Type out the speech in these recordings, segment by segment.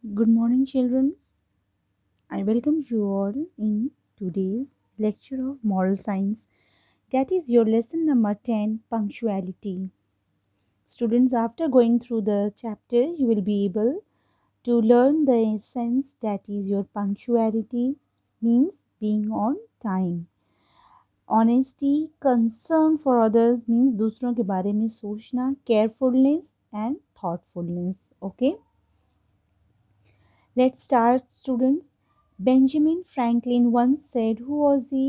Good morning, children. I welcome you all in today's lecture of moral science. That is your lesson number 10, punctuality. Students, after going through the chapter, you will be able to learn the essence that is your punctuality means being on time. Honesty, concern for others means दूसरों के बारे में सोचना, carefulness and thoughtfulness. Okay. Let's start, students. Benjamin Franklin once said, "Who was he?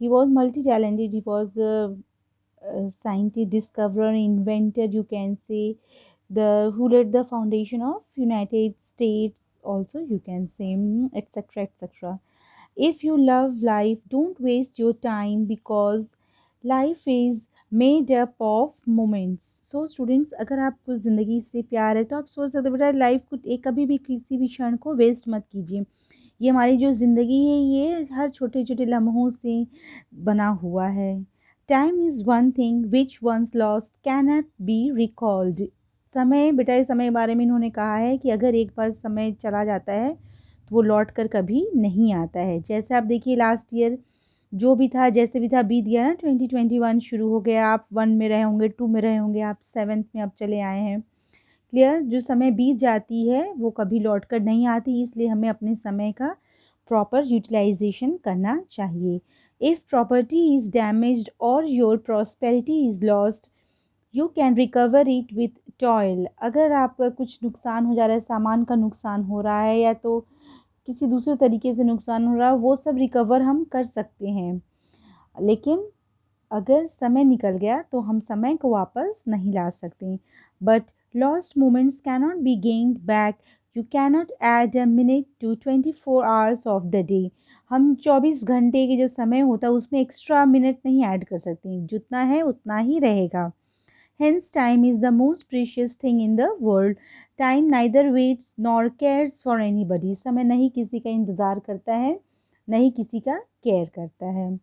He was multi-talented. He was a scientist, discoverer, inventor. You can say the who laid the foundation of United States. Also, you can say etc. etc. If you love life, don't waste your time because life is made up of moments. So students, अगर आपको ज़िंदगी से प्यार है तो आप सोच सकते हो बेटा लाइफ को एक कभी भी किसी भी क्षण को वेस्ट मत कीजिए। ये हमारी जो ज़िंदगी है ये हर छोटे छोटे लम्हों से बना हुआ है। Time is one thing which once lost cannot be recalled. समय बेटा इस समय के बारे में इन्होंने कहा है कि अगर एक बार समय चला जाता है तो वो लौट कर कभी नहीं आता है। जैसे आप देखिए लास्ट ईयर जो भी था जैसे भी था बीत गया ना, 2021 शुरू हो गया, आप 1 में रहे होंगे, 2 में रहे होंगे, आप 7th में अब चले आए हैं। क्लियर? जो समय बीत जाती है वो कभी लौट कर नहीं आती, इसलिए हमें अपने समय का प्रॉपर यूटिलाइजेशन करना चाहिए। इफ़ प्रॉपर्टी इज़ डैमेज्ड और your prosperity is lost, you can recover it with toil. अगर आपका कुछ नुकसान हो जा रहा है, सामान का नुकसान हो रहा है या तो किसी दूसरे तरीके से नुकसान हो रहा है, वो सब रिकवर हम कर सकते हैं। लेकिन अगर समय निकल गया तो हम समय को वापस नहीं ला सकते। But lost moments cannot be gained back. You cannot add a minute to 24 hours of the day. हम 24 घंटे के जो समय होता है उसमें एक्स्ट्रा मिनट नहीं ऐड कर सकते, जितना है उतना ही रहेगा। Hence, time is the most precious thing in the world. Time neither waits nor cares for anybody. समय नहीं किसी का इंतज़ार करता है, नहीं किसी का केयर करता है।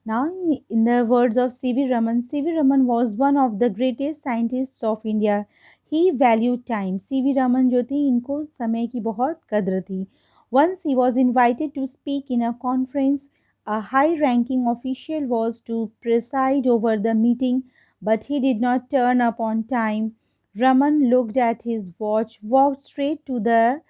Now, in the words of C.V. Raman was one of the greatest scientists of India. He valued time. C.V. Raman जो थी इनको समय की बहुत कद्र थी. Once he was invited to speak in a conference. A high-ranking official was to preside over the meeting, but he did not turn up on time. Raman looked at his watch, walked straight to the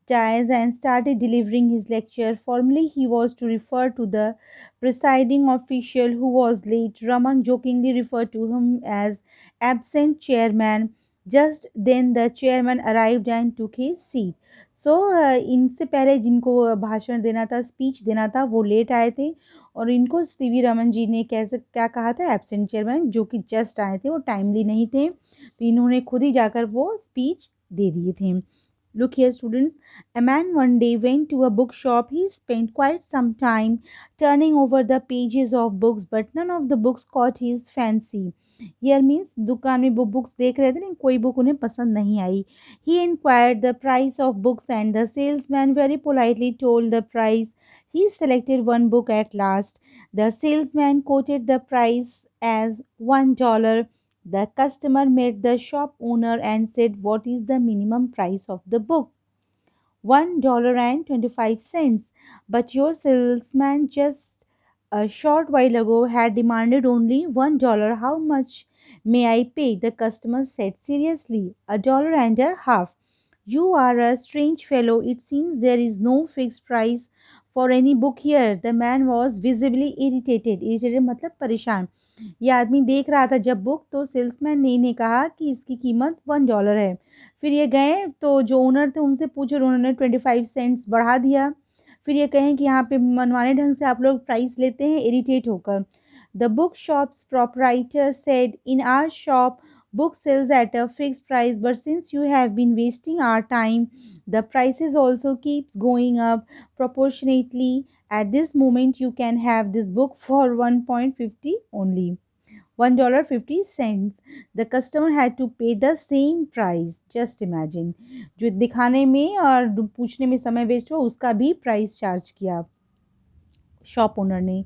dais and started delivering his lecture. Formally, he was to refer to the presiding official who was late. Raman jokingly referred to him as absent chairman. Just then the chairman arrived and took his seat. So इनसे पहले जिनको भाषण देना था, speech देना था, वो late आए थे और इनको सीवी रमन जी ने कैसे क्या कहा था, एब्सेंट चेयरमैन, जो कि जस्ट आए थे, वो टाइमली नहीं थे, तो इन्होंने खुद ही जाकर वो स्पीच दे दिए थे। Look here, students. A man one day went to a bookshop. He spent quite some time turning over the pages of books, but none of the books caught his fancy. Here means दुकान में वो books देख रहे थे लेकिन कोई book उन्हें पसंद नहीं आई. He inquired the price of books and the salesman very politely told the price. He selected one book at last. The salesman quoted the price as $1. The customer met the shop owner and said, "What is the minimum price of the book?" $1.25. But your salesman just a short while ago had demanded only $1. How much may I pay? The customer said seriously, $1.50. You are a strange fellow. It seems there is no fixed price for any book here. The man was visibly irritated. Irritated मतलब परेशान। ये आदमी देख रहा था जब book, तो salesman ने इन्हें कहा कि इसकी कीमत $1 है। फिर ये गए तो जो ओनर थे उनसे पूछे, उन्होंने 25 सेंट्स बढ़ा दिया। फिर ये कहें कि यहाँ पे मनमाने ढंग से आप लोग प्राइस लेते हैं, इरिटेट होकर। The book shop's proprietor said, in our shop book sells at a fixed price, but since you have been wasting our time, the prices also keeps going up proportionately. At this moment you can have this book for 1.50 only. $1.50. The customer had to pay the same price. Just imagine. जो दिखाने में और पूछने में समय waste हो उसका भी प्राइस चार्ज किया शॉप ओनर ने।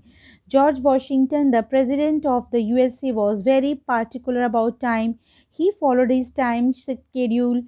George Washington, the president of the USA, was very particular about time. He followed his time schedule.